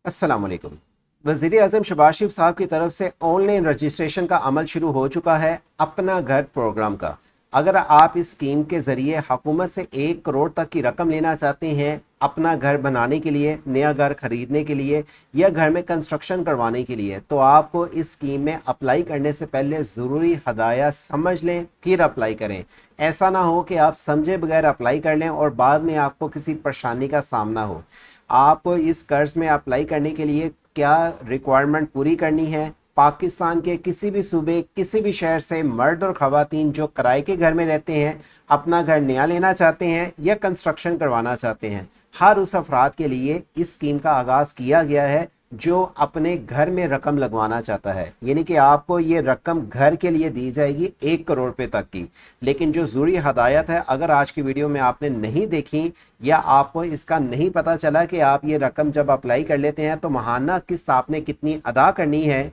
अस्सलाम वालेकुम। वज़ीर आज़म शहबाज शरीफ साहब की तरफ से ऑनलाइन रजिस्ट्रेशन का अमल शुरू हो चुका है अपना घर प्रोग्राम का। अगर आप इस स्कीम के ज़रिए हुकूमत से 1 करोड़ तक की रकम लेना चाहते हैं अपना घर बनाने के लिए, नया घर ख़रीदने के लिए या घर में कंस्ट्रक्शन करवाने के लिए, तो आपको इस स्कीम में अप्लाई करने से पहले ज़रूरी हदायत समझ लें फिर अप्लाई करें। ऐसा ना हो कि आप समझे बगैर अप्लाई कर लें और बाद में आपको किसी परेशानी का सामना हो। आपको इस कर्ज में अप्लाई करने के लिए क्या रिक्वायरमेंट पूरी करनी है? पाकिस्तान के किसी भी सूबे, किसी भी शहर से मर्द और ख़वातीन जो किराए के घर में रहते हैं, अपना घर नया लेना चाहते हैं या कंस्ट्रक्शन करवाना चाहते हैं, हर उस अफराद के लिए इस स्कीम का आगाज़ किया गया है जो अपने घर में रकम लगवाना चाहता है। यानी कि आपको ये रकम घर के लिए दी जाएगी 1 करोड़ रुपए तक की। लेकिन जो ज़रूरी हदायत है, अगर आज की वीडियो में आपने नहीं देखी या आपको इसका नहीं पता चला कि आप ये रकम जब अप्लाई कर लेते हैं तो माहाना किस्त आपने कितनी अदा करनी है,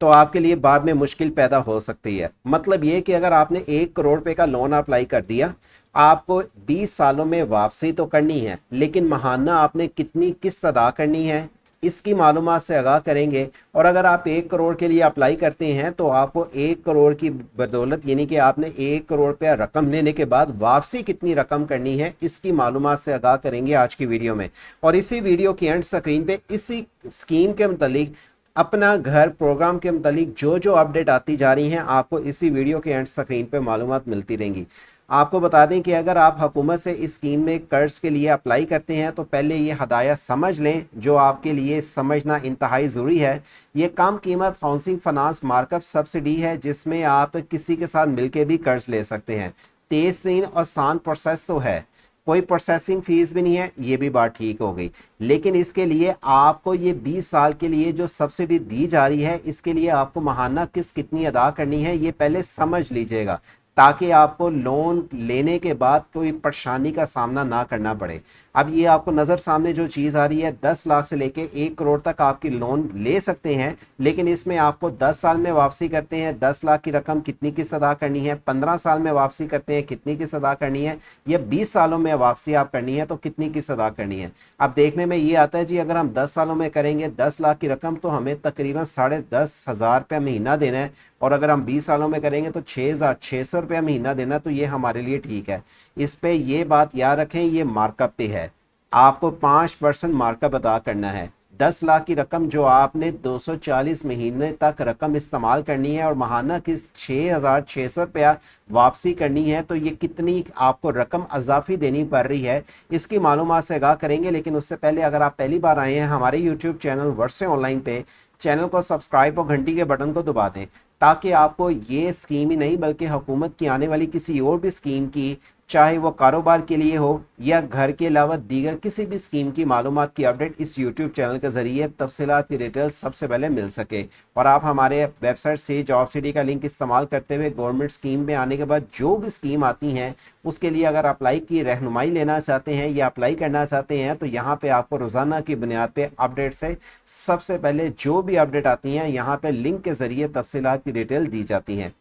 तो आपके लिए बाद में मुश्किल पैदा हो सकती है। मतलब ये कि अगर आपने 1 करोड़ रुपए का लोन अप्लाई कर दिया, आपको 20 सालों में वापसी तो करनी है, लेकिन माहाना आपने कितनी किस्त अदा करनी है इसकी मालूमात से आगाह करेंगे। और अगर आप 1 करोड़ के लिए अप्लाई करते हैं तो आपको 1 करोड़ की बदौलत, यानी कि आपने 1 करोड़ रुपया रकम लेने के बाद वापसी कितनी रकम करनी है, इसकी मालूमात से आगाह करेंगे आज की वीडियो में। और इसी वीडियो की एंड स्क्रीन पे इसी स्कीम के मुतालिक, अपना घर प्रोग्राम के मुतालिक जो जो अपडेट आती जा रही हैं, आपको इसी वीडियो के एंड स्क्रीन पे मालूमात मिलती रहेंगी। आपको बता दें कि अगर आप हुकूमत से इस स्कीम में कर्ज के लिए अप्लाई करते हैं तो पहले ये हदायत समझ लें जो आपके लिए समझना इंतहाई ज़रूरी है। ये कम कीमत हाउसिंग फाइनेंस मार्कअप सब्सिडी है जिसमें आप किसी के साथ मिलकर भी कर्ज ले सकते हैं। 23 दिन और आसान प्रोसेस तो है, कोई प्रोसेसिंग फीस भी नहीं है, ये भी बात ठीक हो गई। लेकिन इसके लिए आपको ये 20 साल के लिए जो सब्सिडी दी जा रही है, इसके लिए आपको माहाना किस्त कितनी अदा करनी है ये पहले समझ लीजिएगा, ताकि आपको लोन लेने के बाद कोई परेशानी का सामना ना करना पड़े। अब ये आपको नज़र सामने जो चीज़ आ रही है, 10 लाख से लेके 1 करोड़ तक आपकी लोन ले सकते हैं, लेकिन इसमें आपको 10 साल में वापसी करते हैं 10 लाख की रकम कितनी किस्त अदा करनी है, 15 साल में वापसी करते हैं कितनी किस्त अदा करनी है, या 20 सालों में वापसी आप करनी है तो कितनी किस्त अदा करनी है। अब देखने में ये आता है जी, अगर हम 10 सालों में करेंगे 10 लाख की रकम तो हमें तकरीबन 10,500 रुपया महीना देना है, और अगर हम 20 सालों में करेंगे तो 6,600 रुपया महीना देना, तो ये हमारे लिए ठीक है। इस पे ये बात याद रखें, ये मार्कअप पे है, आपको 5% मार्कअप अदा करना है। 10 लाख की रकम जो आपने 240 महीने तक रकम इस्तेमाल करनी है और माहाना की 6,600 रुपया वापसी करनी है, तो ये कितनी आपको रकम अजाफी देनी पड़ रही है इसकी मालूमात से आगाह करेंगे। लेकिन उससे पहले अगर आप पहली बार आए हैं हमारे यूट्यूब चैनल वर्से ऑनलाइन पे, चैनल को सब्सक्राइब और घंटी के बटन को दबा दें, ताकि आपको ये स्कीम ही नहीं बल्कि हुकूमत की आने वाली किसी और भी स्कीम की, चाहे वो कारोबार के लिए हो या घर के अलावा दीगर किसी भी स्कीम की मालूमात की अपडेट इस यूट्यूब चैनल के ज़रिए तफसीलात की डिटेल्स सबसे पहले मिल सके। और आप हमारे वेबसाइट से जॉब सिटी का लिंक इस्तेमाल करते हुए गवर्नमेंट स्कीम में आने के बाद जो भी स्कीम आती हैं उसके लिए अगर अप्लाई की रहनुमाई लेना चाहते हैं या अप्लाई करना चाहते हैं, तो यहाँ पर आपको रोज़ाना की बुनियाद पर अपडेट से सबसे पहले जो भी अपडेट आती हैं यहाँ पर लिंक के ज़रिए तफसीलात की डिटेल दी जाती हैं।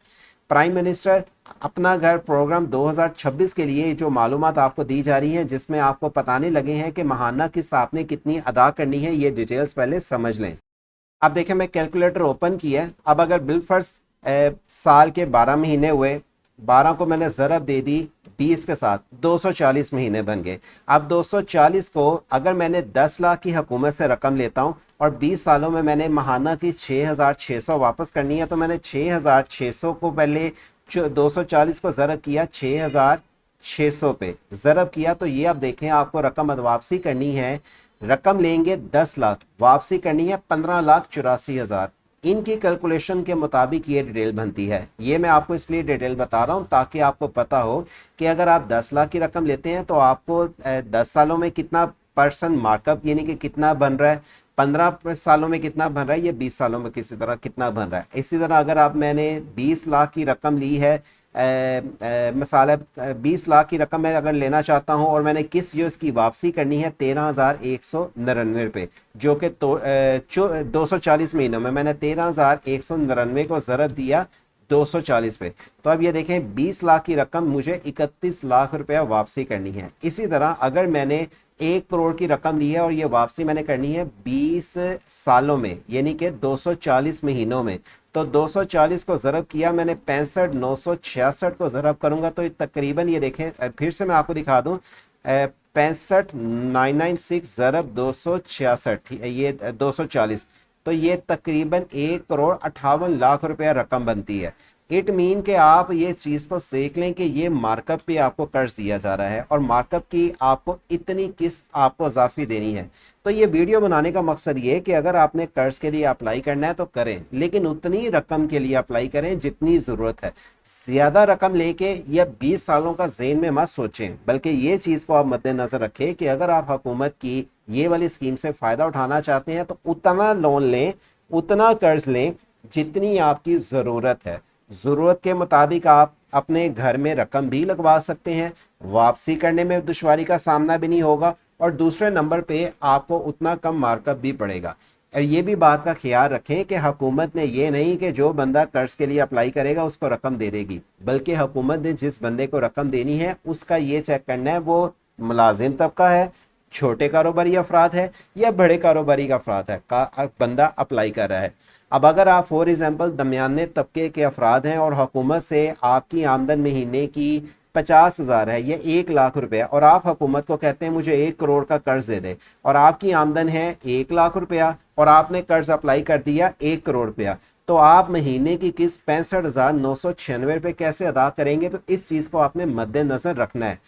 प्राइम मिनिस्टर अपना घर प्रोग्राम 2026 के लिए जो मालूमात आपको दी जा रही हैं, जिसमें आपको बताने लगे हैं कि माहाना किस्त आपने कितनी अदा करनी है, ये डिटेल्स पहले समझ लें। अब देखें, मैं कैलकुलेटर ओपन किया है। अब अगर बिलफर्ज साल के 12 महीने हुए, 12 को मैंने ज़रब दे दी 20 के साथ, 240 महीने बन गए। अब 240 को अगर मैंने 10 लाख की हुकूमत से रकम लेता हूँ और 20 सालों में मैंने माहाना की 6,600 वापस करनी है, तो मैंने 6,600 को पहले 240 को ज़रब किया 6,600 पे ज़रब किया, तो ये अब देखें आपको रकम वापसी करनी है। रकम लेंगे 10 लाख, वापसी करनी है 15,84,000। इनकी कैलकुलेशन के मुताबिक ये डिटेल बनती है। ये मैं आपको इसलिए डिटेल बता रहा हूँ ताकि आपको पता हो कि अगर आप 10 लाख की रकम लेते हैं तो आपको 10 सालों में कितना % मार्कअप, यानी कि कितना बन रहा है, 15 सालों में कितना बन रहा है, या 20 सालों में किसी तरह कितना बन रहा है। इसी तरह अगर आप मैंने 20 लाख की रकम ली है, मिसाल 20 लाख की रकम मैं अगर लेना चाहता हूं और मैंने किस्त जो इसकी वापसी करनी है 13,199 रुपये, जो कि 240 महीनों में मैंने 13,199 को ज़रब दिया 240 पे। तो अब ये देखें 20 लाख की रकम मुझे 31 लाख रुपया वापसी करनी है। इसी तरह अगर मैंने 1 करोड़ की रकम ली है और ये वापसी मैंने करनी है 20 सालों में, यानी कि 240 महीनों में, तो 240 को ज़रब किया मैंने 65, 966 को ज़रब करूंगा तो तकरीबन ये देखें, फिर से मैं आपको दिखा दूं, 65 996 ज़रब 266, ये 240, तो ये तकरीबन 1 करोड़ 58 लाख रुपया रकम बनती है। इट मीन कि आप ये चीज़ को सीख लें कि ये मार्कअप पे आपको कर्ज दिया जा रहा है और मार्कअप की आपको इतनी किस्त आपको इजाफी देनी है। तो ये वीडियो बनाने का मकसद ये है कि अगर आपने कर्ज के लिए अप्लाई करना है तो करें, लेकिन उतनी रकम के लिए अप्लाई करें जितनी ज़रूरत है। ज़्यादा रकम लेके या 20 सालों का ज़हन में मत सोचें, बल्कि ये चीज़ को आप मद्देनज़र रखें कि अगर आप हुकूमत की ये वाली स्कीम से फ़ायदा उठाना चाहते हैं तो उतना लोन लें, उतना कर्ज लें जितनी आपकी ज़रूरत है। ज़रूरत के मुताबिक आप अपने घर में रकम भी लगवा सकते हैं, वापसी करने में दुश्वारी का सामना भी नहीं होगा, और दूसरे नंबर पे आपको उतना कम मार्कअप भी पड़ेगा। और ये भी बात का ख्याल रखें कि हुकूमत ने ये नहीं कि जो बंदा कर्ज के लिए अप्लाई करेगा उसको रकम दे देगी, बल्कि हुकूमत ने जिस बंदे को रकम देनी है उसका ये चेक करना है वो मुलाजिम तबका है, छोटे कारोबारी अफराद है या बड़े कारोबारी का अफराद है का बंदा अप्लाई कर रहा है। अब अगर आप फॉर एग्जांपल दरमियाने तबके के अफराद हैं और हुकूमत से आपकी आमदन महीने की 50,000 है या 1 लाख रुपया, और आप हुकूमत को कहते हैं मुझे 1 करोड़ का कर्ज दे दे, और आपकी आमदन है 1 लाख रुपया और आपने कर्ज अप्लाई कर दिया 1 करोड़ रुपया, तो आप महीने की किस्त 65,996 रुपये कैसे अदा करेंगे? तो इस चीज़ को आपने मद्देनज़र रखना है।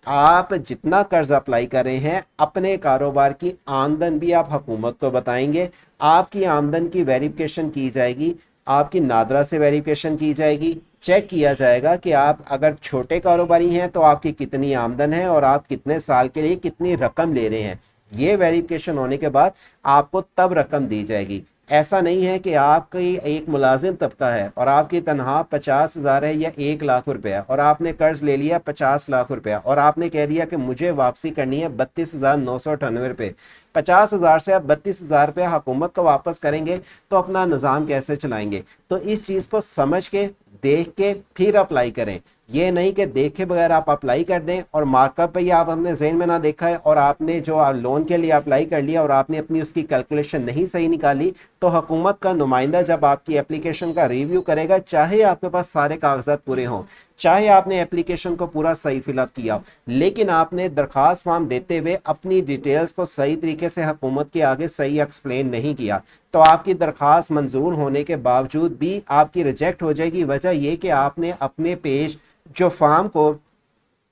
आप जितना कर्ज अप्लाई कर रहे हैं अपने कारोबार की आमदन भी आप हुकूमत को बताएंगे, आपकी आमदन की वेरिफिकेशन की जाएगी, आपकी नादरा से वेरिफिकेशन की जाएगी, चेक किया जाएगा कि आप अगर छोटे कारोबारी हैं तो आपकी कितनी आमदन है और आप कितने साल के लिए कितनी रकम ले रहे हैं। ये वेरिफिकेशन होने के बाद आपको तब रकम दी जाएगी। ऐसा नहीं है कि आपकी एक मुलाजिम तबका है और आपकी तनख्वाह 50,000 है या 1 लाख रुपया और आपने कर्ज ले लिया 50 लाख रुपया और आपने कह दिया कि मुझे वापसी करनी है 32,998 रुपये। 50,000 से आप 32,000 रुपया हुकूमत को वापस करेंगे तो अपना निज़ाम कैसे चलाएंगे? तो इस चीज़ को समझ के देख के फिर अप्लाई करें। ये नहीं कि देखे बगैर आप अप्लाई कर दें और मार्कअप पे आप अपने जहन में ना देखा है और आपने जो लोन के लिए अप्लाई कर लिया और आपने अपनी उसकी कैलकुलेशन नहीं सही निकाली, तो हुकूमत का नुमाइंदा जब आपकी एप्लीकेशन का रिव्यू करेगा, चाहे आपके पास सारे कागजात पूरे हों, चाहे आपने एप्लीकेशन को पूरा सही फिलअप किया, लेकिन आपने दरखास्त फॉर्म देते हुए अपनी डिटेल्स को सही तरीके से हुकूमत के आगे सही एक्सप्लेन नहीं किया, तो आपकी दरखास्त मंजूर होने के बावजूद भी आपकी रिजेक्ट हो जाएगी। वजह यह कि आपने अपने पेज जो फॉर्म को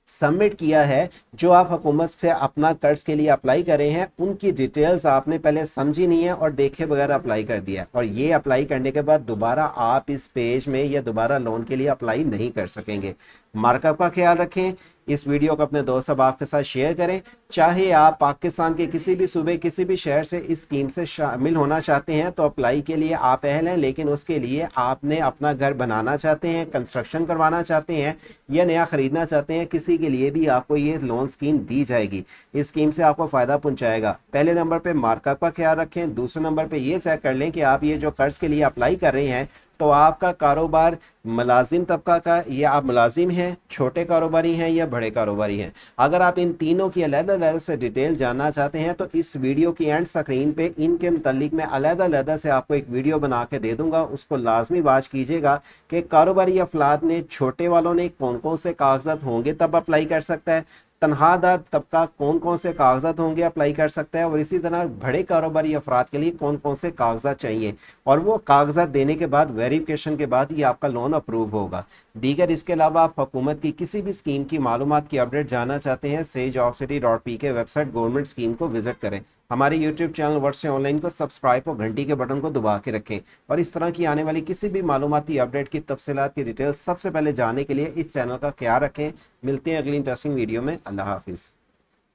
सबमिट किया है, जो आप हुकूमत से अपना कर्ज के लिए अप्लाई कर रहे हैं, उनकी डिटेल्स आपने पहले समझी नहीं है और देखे बगैर अप्लाई कर दिया, और ये अप्लाई करने के बाद दोबारा आप इस पेज में या दोबारा लोन के लिए अप्लाई नहीं कर सकेंगे। मार्कअप का ख्याल रखें। इस वीडियो को अपने दोस्त अहबाब के साथ शेयर करें। चाहे आप पाकिस्तान के किसी भी सूबे किसी भी शहर से इस स्कीम से शामिल होना चाहते हैं तो अप्लाई के लिए आप अहल हैं, लेकिन उसके लिए आपने अपना घर बनाना चाहते हैं, कंस्ट्रक्शन करवाना चाहते हैं या नया ख़रीदना चाहते हैं, किसी के लिए भी आपको ये लोन स्कीम दी जाएगी। इस स्कीम से आपको फ़ायदा पहुँचाएगा। पहले नंबर पर मार्कअप का ख्याल रखें। दूसरे नंबर पर यह चेक कर लें कि आप ये जो कर्ज के लिए अप्लाई कर रहे हैं तो आपका कारोबार मुलाजिम तबका का, या आप मुलाजिम हैं, छोटे कारोबारी हैं या बड़े कारोबारी हैं। अगर आप इन तीनों की अलग-अलग से डिटेल जानना चाहते हैं तो इस वीडियो की एंड स्क्रीन पे इनके मुतालिक मैं अलग-अलग से आपको एक वीडियो बना के दे दूंगा, उसको लाजमी वाच कीजिएगा कि कारोबारी अफराद ने, छोटे वालों ने कौन कौन से कागजात होंगे तब अप्लाई कर सकता है, तनख्वाहदार तबका कौन कौन से कागजात होंगे अप्लाई कर सकता है, और इसी तरह बड़े कारोबारी अफराद के लिए कौन कौन से कागजात चाहिए, और वो कागजात देने के बाद वेरिफिकेशन के बाद ही आपका लोन अप्रूव होगा। दीगर इसके अलावा आप हुकूमत की किसी भी स्कीम की मालूमात की अपडेट जानना चाहते हैं, sage-jobcity.p के वेबसाइट गवर्नमेंट स्कीम को विजिट करें। हमारे यूट्यूब चैनल वर्ड से ऑनलाइन को सब्सक्राइब और घंटी के बटन को दबा के रखें, और इस तरह की आने वाली किसी भी मालूमाती अपडेट की तफसीलात की डिटेल सबसे पहले जानने के लिए इस चैनल का ख्याल रखें। मिलते हैं अगली इंटरेस्टिंग वीडियो में। अल्लाह हाफिज़।